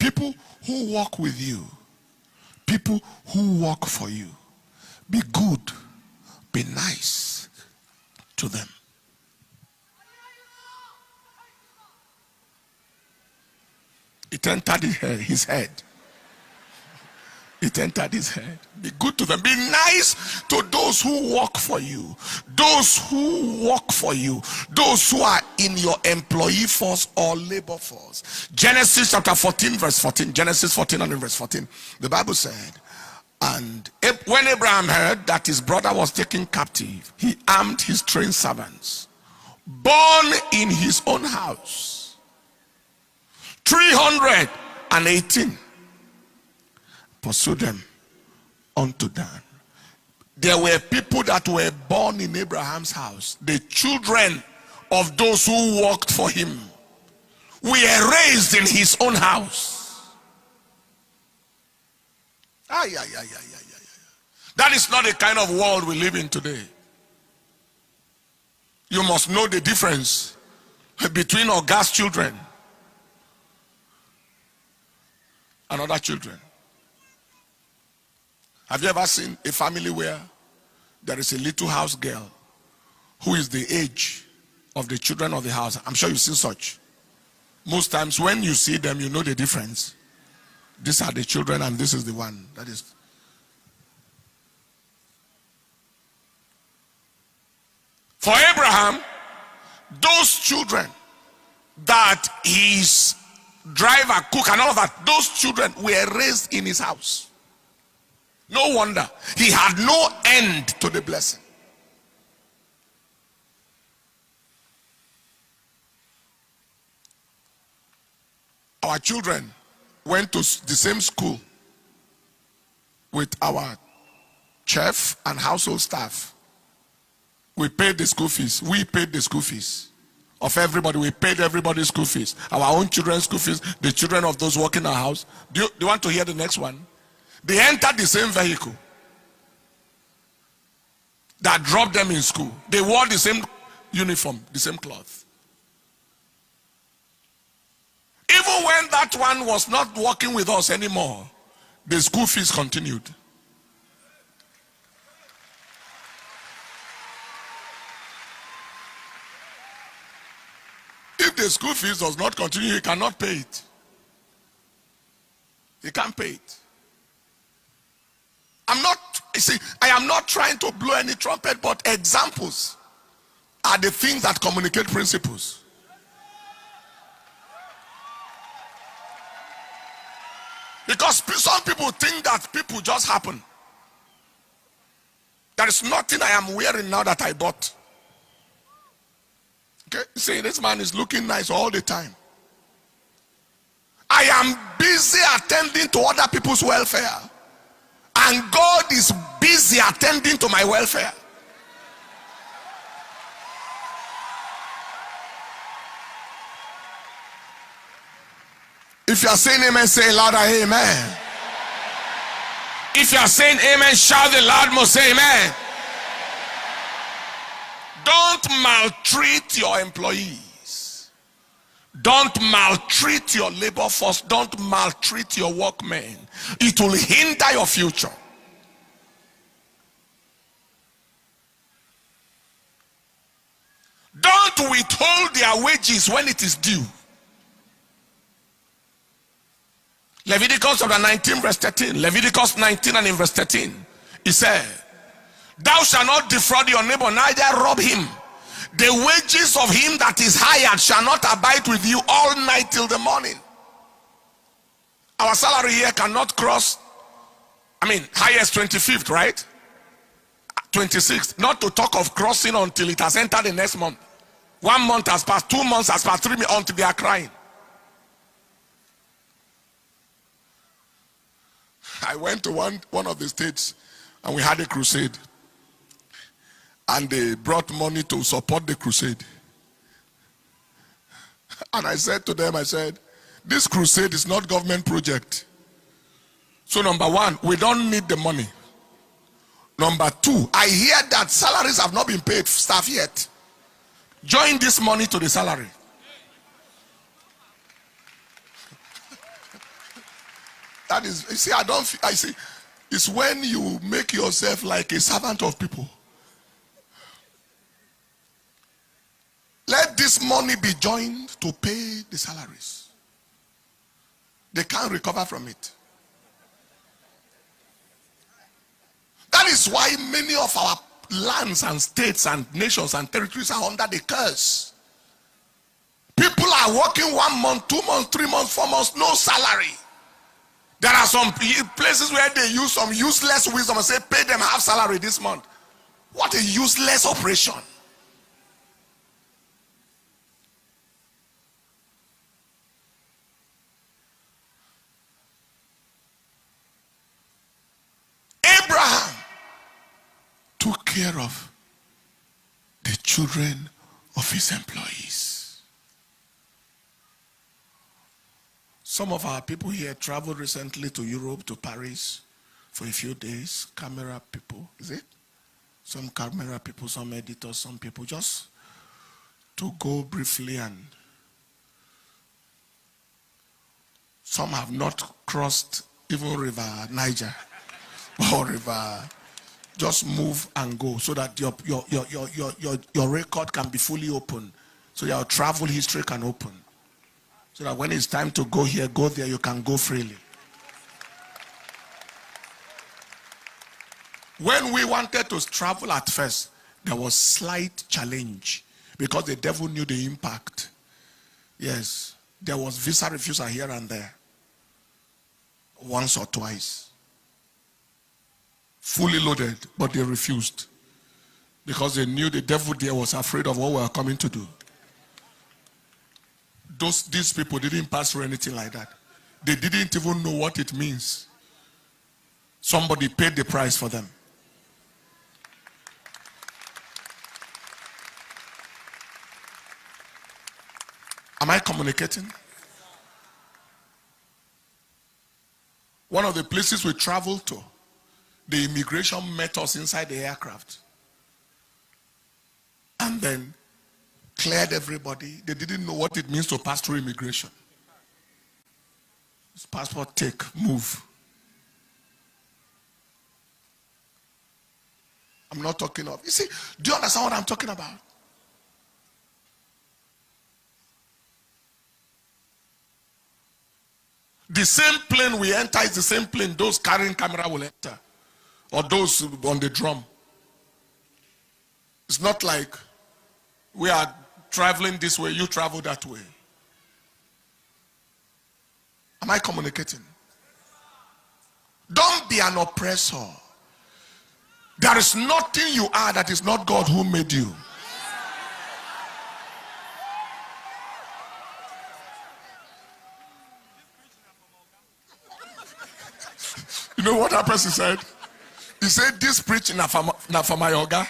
People who walk with you, people who work for you, be good, be nice to them. It entered his head. It entered his head. Be good to them. Be nice to those who work for you. Those who work for you. Those who are in your employee force or labor force. Genesis chapter 14 verse 14. Genesis 14 and verse 14. The Bible said, and when Abraham heard that his brother was taken captive, he armed his trained servants, born in his own house, 318. Pursue them unto Dan. There were people that were born in Abraham's house. The children of those who worked for him were raised in his own house. That is not the kind of world we live in today. You must know the difference between God's children and other children. Have you ever seen a family where there is a little house girl who is the age of the children of the house? I'm sure you've seen such. Most times when you see them, you know the difference. These are the children and this is the one. That is. For Abraham, those children that his driver, cook and all of that, those children were raised in his house. No wonder he had no end to the blessing. Our children went to the same school with our chef and household staff. We paid the school fees. We paid the school fees of everybody. We paid everybody's school fees. Our own children's school fees, the children of those working in our house. Do you want to hear the next one? They entered the same vehicle that dropped them in school. They wore the same uniform, the same cloth. Even when that one was not working with us anymore, the school fees continued. If the school fees does not continue, he cannot pay it. He can't pay it. I am not trying to blow any trumpet, but examples are the things that communicate principles. Because some people think that people just happen. There is nothing I am wearing now that I bought. Okay, see, this man is looking nice all the time. I am busy attending to other people's welfare. And God is busy attending to my welfare. If you are saying amen, say louder amen. If you are saying amen, shout the loud most, say amen. Don't maltreat your employees. Don't maltreat your labor force. Don't maltreat your workmen. It will hinder your future. Don't withhold their wages when it is due. Leviticus chapter 19 verse 13. Leviticus 19 and in verse 13. He said, thou shalt not defraud your neighbor, neither rob him. The wages of him that is hired shall not abide with you all night till the morning. Our salary here cannot cross, highest 25th, right? 26th. Not to talk of crossing until it has entered the next month. 1 month has passed, 2 months has passed, 3 months, until they are crying. I went to one of the states and we had a crusade. And they brought money to support the crusade. And I said to them, this crusade is not government project. So number one, we don't need the money. Number two, I hear that salaries have not been paid staff yet. Join this money to the salary. That is, you see, I see, it's when you make yourself like a servant of people. Let this money be joined to pay the salaries. They can't recover from it. That is why many of our lands and states and nations and territories are under the curse. People are working 1 month, 2 months, 3 months, 4 months, no salary. There are some places where they use some useless wisdom and say, pay them half salary this month. What a useless operation. Abraham took care of the children of his employees. Some of our people here traveled recently to Europe, to Paris for a few days. Camera people, is it? Some camera people, some editors, some people just to go briefly, and some have not crossed even River Niger or River. Just move and go so that your record can be fully open, so your travel history can open, so that when it's time to go here, go there, you can go freely. When we wanted to travel at first, there was slight challenge because the devil knew the impact. Yes, there was visa refusal here and there, once or twice. Fully loaded, but they refused because they knew the devil there was afraid of what we were coming to do. These people didn't pass through anything like that. They didn't even know what it means. Somebody paid the price for them. Am I communicating? One of the places we traveled to, the immigration met us inside the aircraft and then cleared everybody. They didn't know what it means to pass through immigration. It's passport, take, move. I'm not talking of, you see, do you understand what I'm talking about? The same plane we enter is the same plane those carrying camera will enter. Or those on the drum. It's not like we are traveling this way, you travel that way. Am I communicating? Don't be an oppressor. There is nothing you are that is not God who made you. You know what that person said? He said, this preaching na for my oga.